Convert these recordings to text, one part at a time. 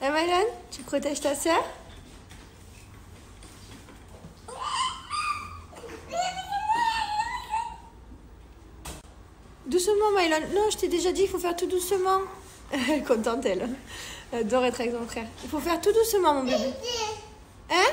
Eh Mylan, tu protèges ta sœur? Doucement Mylan. Non, je t'ai déjà dit, il faut faire tout doucement. Elle est contente, elle. Elle adore être avec son frère. Il faut faire tout doucement, mon bébé. Hein?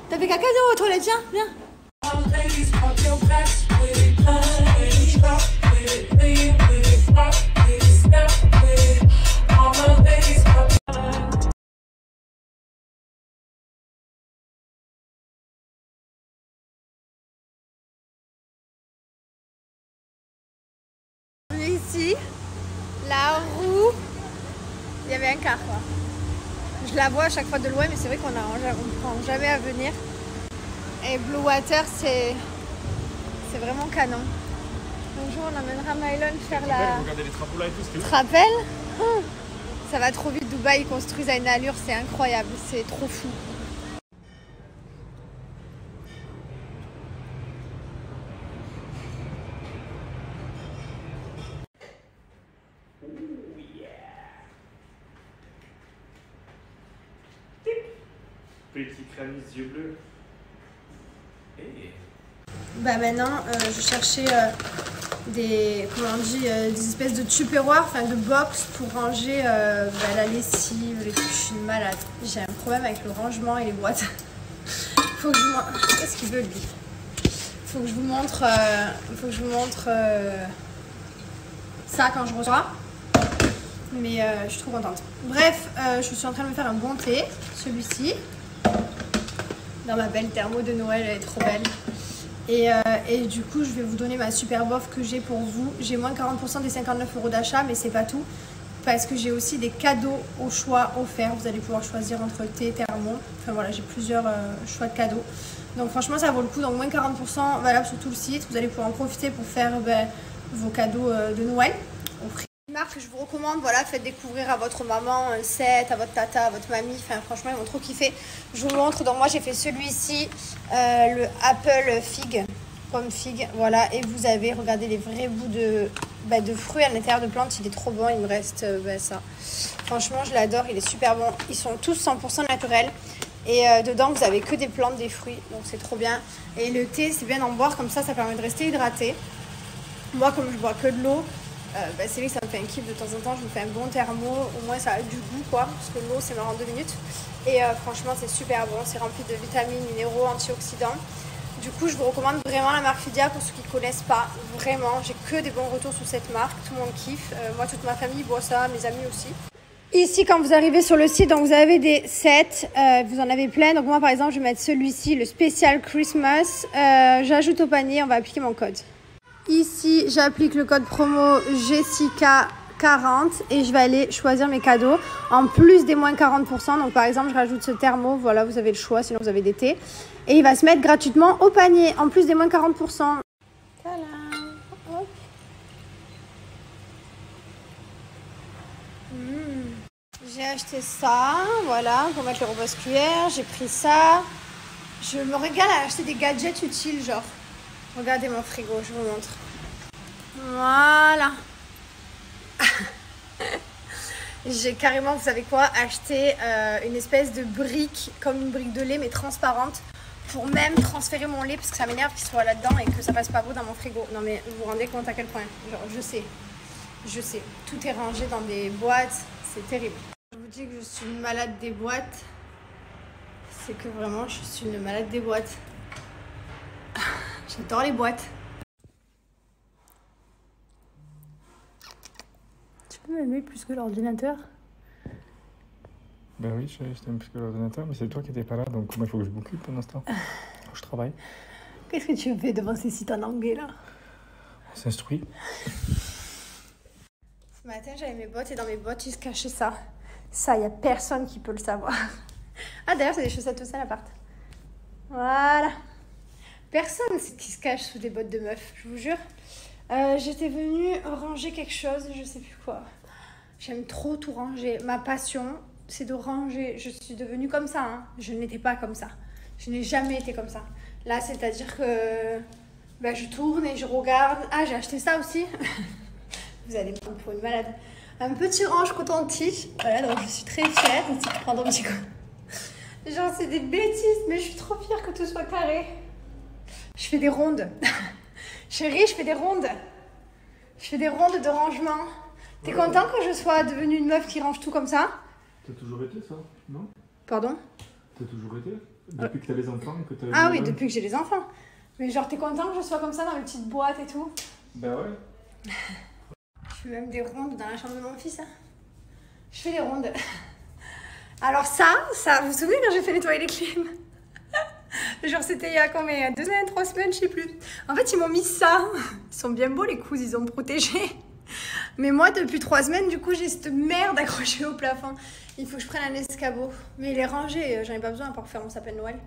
T'as fait caca aux toilettes, viens, viens. Ici, la roue, il y avait un car quoi. Je la vois à chaque fois de loin, mais c'est vrai qu'on ne prend jamais à venir. Et Blue Water, c'est vraiment canon. Un jour, on amènera Mylan faire la... Regardez les trampolines et tout, c'était Tu te rappelles? Ça va trop vite, Dubaï, ils construisent à une allure, c'est incroyable, c'est trop fou. Petit crâne, yeux bleus. Hey. Bah maintenant, je cherchais des, comment on dit, des espèces de tupperware, enfin de box pour ranger la lessive, les trucs. Je suis malade. J'ai un problème avec le rangement et les boîtes. Faut que je vous... Qu'est-ce qu'il veut lui? Faut que je vous montre, ça quand je reçois. Mais je suis trop contente. Bref, je suis en train de me faire un bon thé, celui-ci. Dans ma belle thermo de Noël, elle est trop belle. Et du coup, je vais vous donner ma super offre que j'ai pour vous. J'ai moins 40% des 59 € d'achat, mais c'est pas tout. Parce que j'ai aussi des cadeaux au choix offerts. Vous allez pouvoir choisir entre thé et thermo. Enfin voilà, j'ai plusieurs choix de cadeaux. Donc franchement, ça vaut le coup. Donc moins 40% valable sur tout le site. Vous allez pouvoir en profiter pour faire vos cadeaux de Noël au prix. Marque que je vous recommande, voilà, faites découvrir à votre maman un set, à votre tata, à votre mamie, enfin franchement ils vont trop kiffer. Je vous montre, donc moi j'ai fait celui-ci, le Apple Fig, pomme figue, voilà, et vous avez, regardez les vrais bouts de fruits à l'intérieur de plantes, il est trop bon, il me reste ça. Franchement je l'adore, il est super bon, ils sont tous 100% naturels. Et dedans vous avez que des plantes, des fruits, donc c'est trop bien. Et le thé c'est bien d'en boire, comme ça permet de rester hydraté. Moi comme je bois que de l'eau, c'est vrai que ça me fait un kiff de temps en temps, je me fais un bon thermo, au moins ça a du goût quoi, parce que l'eau c'est marrant en 2 minutes. Et franchement c'est super bon, c'est rempli de vitamines, minéraux, antioxydants. Du coup je vous recommande vraiment la marque Fidia pour ceux qui ne connaissent pas, vraiment, j'ai que des bons retours sur cette marque, tout le monde kiffe, moi toute ma famille boit ça, mes amis aussi. Ici quand vous arrivez sur le site, donc vous avez des sets, vous en avez plein, donc moi par exemple je vais mettre celui-ci, le spécial Christmas, j'ajoute au panier, on va appliquer mon code. Ici, j'applique le code promo Jessica40 et je vais aller choisir mes cadeaux en plus des moins 40%. Donc par exemple, je rajoute ce thermo, voilà, vous avez le choix, sinon vous avez des thés. Et il va se mettre gratuitement au panier en plus des moins 40%. Voilà. Hop. J'ai acheté ça, voilà, pour mettre le rebasculaire. J'ai pris ça. Je me régale à acheter des gadgets utiles, genre. Regardez mon frigo, je vous montre. Voilà. J'ai carrément, vous savez quoi, acheté une espèce de brique, comme une brique de lait, mais transparente, pour même transférer mon lait, parce que ça m'énerve qu'il soit là-dedans et que ça passe pas beau dans mon frigo. Non mais vous vous rendez compte à quel point, genre, je sais. Tout est rangé dans des boîtes, c'est terrible. Je vous dis que je suis une malade des boîtes. C'est que vraiment, je suis une malade des boîtes. J'adore les boîtes. Tu peux m'aimer plus que l'ordinateur? Ben oui, je t'aime plus que l'ordinateur, mais c'est toi qui n'étais pas là, donc moi il faut que je m'occupe pendant ce temps. Je travaille. Qu'est-ce que tu fais devant ces sites en anglais là? On s'instruit. Ce matin j'avais mes bottes et dans mes bottes il se cachait ça. Ça, il n'y a personne qui peut le savoir. Ah d'ailleurs c'est des chaussettes aussi à l'appart. Voilà. Personne qui se cache sous des bottes de meuf, je vous jure. J'étais venue ranger quelque chose, je sais plus quoi. J'aime trop tout ranger. Ma passion, c'est de ranger. Je suis devenue comme ça, hein. Je n'étais pas comme ça. Je n'ai jamais été comme ça. Là, c'est-à-dire que ben, je tourne et je regarde. Ah, j'ai acheté ça aussi. Vous allez me prendre pour une malade. Un petit range coton-tige. Voilà, donc je suis très fière. Donc, si tu prends ton petit coup. Genre, c'est des bêtises, mais je suis trop fière que tout soit carré. Je fais des rondes. Chérie, je fais des rondes. Je fais des rondes de rangement. T'es content que je sois devenue une meuf qui range tout comme ça? T'as toujours été ça, non? Pardon? T'as toujours été? Depuis que t'as les enfants, que t'as... Ah oui, depuis que j'ai les enfants. Mais genre, t'es content que je sois comme ça dans les petites boîtes et tout? Bah ouais. Je fais même des rondes dans la chambre de mon fils. Hein. Je fais des rondes. Alors ça, vous vous souvenez quand j'ai fait nettoyer les clim? Genre c'était il y a combien? 2 semaines, 3 semaines, je sais plus. En fait, ils m'ont mis ça. Ils sont bien beaux les couses, ils ont protégé. Mais moi, depuis 3 semaines, du coup, j'ai cette merde accrochée au plafond. Il faut que je prenne un escabeau. Mais il est rangé, j'en ai pas besoin pour faire mon sapin de Noël.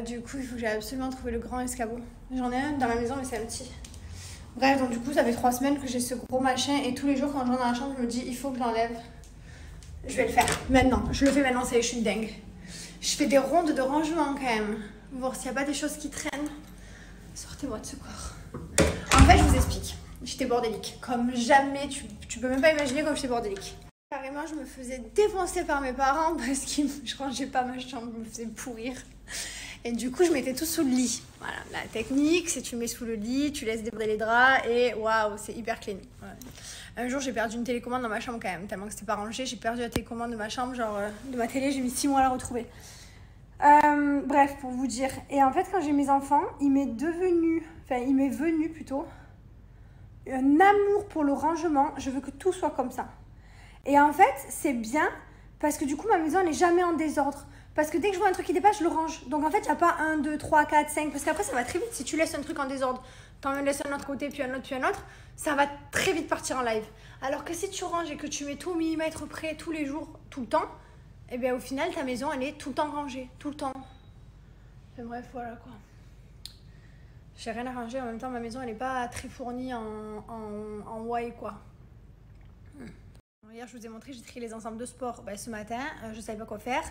Du coup, il faut que j'aille absolument trouver le grand escabeau. J'en ai un dans la maison, mais c'est un petit. Bref, donc du coup, ça fait 3 semaines que j'ai ce gros machin. Et tous les jours, quand je rentre dans la chambre, je me dis, il faut que je l'enlève. Je vais le faire maintenant. Je le fais maintenant, je suis dingue. Je fais des rondes de rangement quand même. Voir s'il n'y a pas des choses qui traînent. Sortez-moi de ce corps. En fait, je vous explique. J'étais bordélique. Comme jamais, tu peux même pas imaginer comme j'étais bordélique. Carrément, je me faisais défoncer par mes parents parce que je rangeais pas ma chambre, je me faisais pourrir. Et du coup, je mettais tout sous le lit. Voilà, la technique, c'est tu mets sous le lit, tu laisses déborder les draps et waouh, c'est hyper clean. Ouais. Un jour, j'ai perdu une télécommande dans ma chambre quand même, tellement que c'était pas rangé. J'ai perdu la télécommande de ma chambre, genre de ma télé, j'ai mis 6 mois à la retrouver. Bref, pour vous dire. Et en fait, quand j'ai mes enfants, il m'est venu plutôt un amour pour le rangement. Je veux que tout soit comme ça. Et en fait, c'est bien parce que du coup, ma maison, elle n'est jamais en désordre. Parce que dès que je vois un truc qui dépasse, je le range. Donc en fait, il n'y a pas 1, 2, 3, 4, 5. Parce qu'après, ça va très vite. Si tu laisses un truc en désordre, t'en laisses un autre côté, puis un autre, ça va très vite partir en live. Alors que si tu ranges et que tu mets tout au millimètre près tous les jours, tout le temps, et bien au final, ta maison, elle est tout le temps rangée. Tout le temps. Enfin, bref, voilà quoi. J'ai rien à ranger. En même temps, ma maison, elle n'est pas très fournie en why quoi. Hier, je vous ai montré, j'ai trié les ensembles de sport. Ben, ce matin, je ne savais pas quoi faire.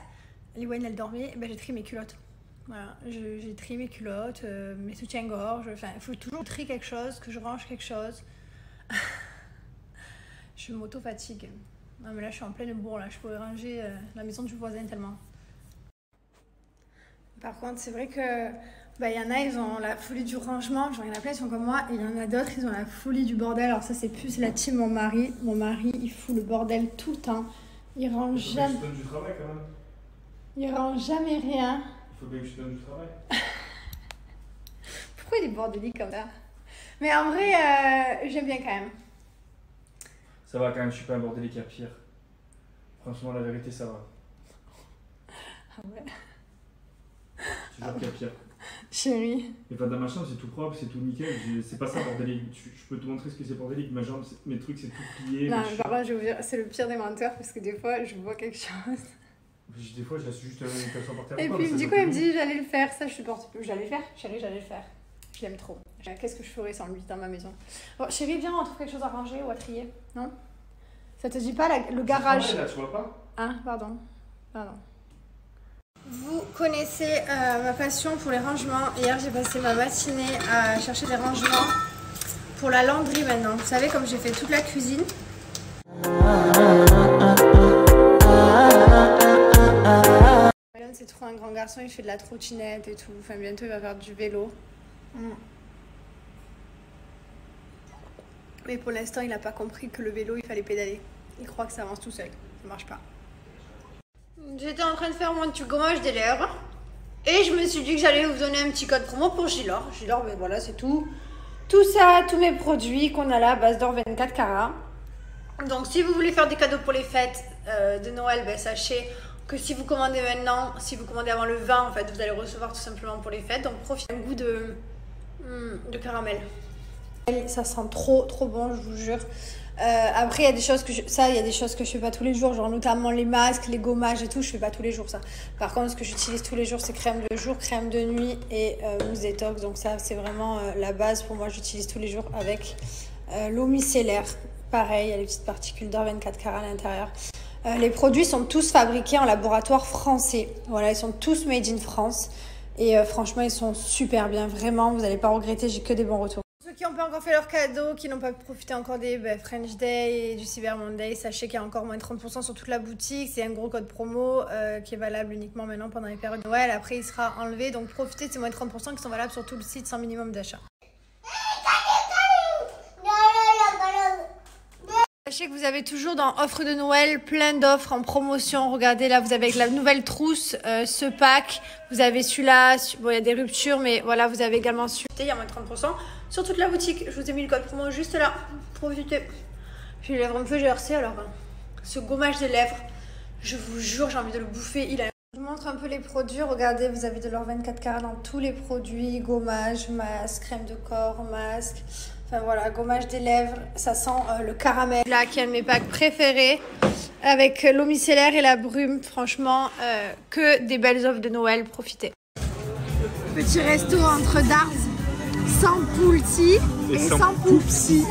Liwane, elle dormait. Ben, j'ai trié mes culottes. Voilà, j'ai trié mes culottes, mes soutiens-gorge. Enfin, il faut toujours trier quelque chose, que je range quelque chose. Je m'auto-fatigue. Non, mais là, je suis en pleine bourre. Là. Je pourrais ranger la maison du voisin tellement. Par contre, c'est vrai que bah, y en a, ils ont la folie du rangement. Genre, il y en a plein, ils sont comme moi. Et il y en a d'autres, ils ont la folie du bordel. Alors ça, c'est plus la team mon mari. Mon mari, il fout le bordel tout le temps. Il range jamais... Il faut bien que je donne du travail quand même. Il range jamais rien. Il faut bien que je donne du travail. Pourquoi il est bordélique comme ça? Mais en vrai, j'aime bien quand même. Ça va quand même, je suis pas un bordélique à pire. Franchement, la vérité, ça va. Ah ouais. Je jure qu'il y a pire. Chérie. Et pas dans ma chambre, c'est tout propre, c'est tout nickel. C'est pas ça bordélique. Je peux te montrer ce que c'est bordélique. Ma chambre, mes trucs, c'est tout plié. Non, par contre, je vais vous dire, c'est le pire des menteurs parce que des fois, je vois quelque chose. Des fois, je laisse juste une personne par terre. Et puis, du coup, il me dit, j'allais le faire. Ça, je supporte plus. J'allais le faire. Chérie, j'allais le faire. Je l'aime trop. Qu'est-ce que je ferais sans lui dans ma maison? Bon, chérie, viens, on trouve quelque chose à ranger ou à trier. Non? Ça te dit pas le garage? Là, tu vois pas? Ah, pardon. Vous connaissez ma passion pour les rangements. Hier, j'ai passé ma matinée à chercher des rangements pour la laundrie maintenant. Vous savez, comme j'ai fait toute la cuisine. C'est trop un grand garçon, il fait de la trottinette et tout. Enfin, bientôt, il va faire du vélo. Mais pour l'instant, il n'a pas compris que le vélo, il fallait pédaler. Il croit que ça avance tout seul. Ça marche pas. J'étais en train de faire mon petit gommage des lèvres. Et je me suis dit que j'allais vous donner un petit code promo pour Gilor. Gilor, ben voilà, c'est tout. Tout ça, tous mes produits qu'on a là à base d'or 24 carats. Donc, si vous voulez faire des cadeaux pour les fêtes de Noël, ben, sachez que si vous commandez maintenant, si vous commandez avant le 20, en fait, vous allez recevoir tout simplement pour les fêtes. Donc, profitez un goût de caramel. Ça sent trop bon, je vous jure. Après, il y a des choses que je fais pas tous les jours, genre notamment les masques, les gommages et tout, je fais pas tous les jours ça. Par contre, ce que j'utilise tous les jours, c'est crème de jour, crème de nuit et mousse détox. Donc ça, c'est vraiment la base pour moi. J'utilise tous les jours avec l'eau micellaire. Pareil, il y a les petites particules d'or 24 carats à l'intérieur. Les produits sont tous fabriqués en laboratoire français. Voilà, ils sont tous made in France. Et franchement, ils sont super bien. Vraiment, vous n'allez pas regretter. J'ai que des bons retours. Ceux qui n'ont pas encore fait leur cadeau, qui n'ont pas profité encore des French Day et du Cyber Monday, sachez qu'il y a encore moins de 30% sur toute la boutique. C'est un gros code promo qui est valable uniquement maintenant pendant les périodes de Noël. Après, il sera enlevé. Donc, profitez de ces moins de 30% qui sont valables sur tout le site sans minimum d'achat. Sachez que vous avez toujours dans offre de Noël plein d'offres en promotion. Regardez là, vous avez avec la nouvelle trousse ce pack. Vous avez celui-là. Bon, il y a des ruptures, mais voilà, vous avez également celui-là. Il y a moins de 30% sur toute la boutique. Je vous ai mis le code promo juste là. Profitez. J'ai les lèvres un peu gercées. Alors, ce gommage des lèvres, je vous jure, j'ai envie de le bouffer. Je vous montre un peu les produits. Regardez, vous avez de l'or 24 carats dans tous les produits. Gommage, masque, crème de corps, masque. Enfin voilà, gommage des lèvres, ça sent le caramel. Là, qui est un de mes packs préférés, avec l'eau micellaire et la brume. Franchement, que des belles offres de Noël, profitez. Petit resto entre Darts, sans poulti et sans poupsi.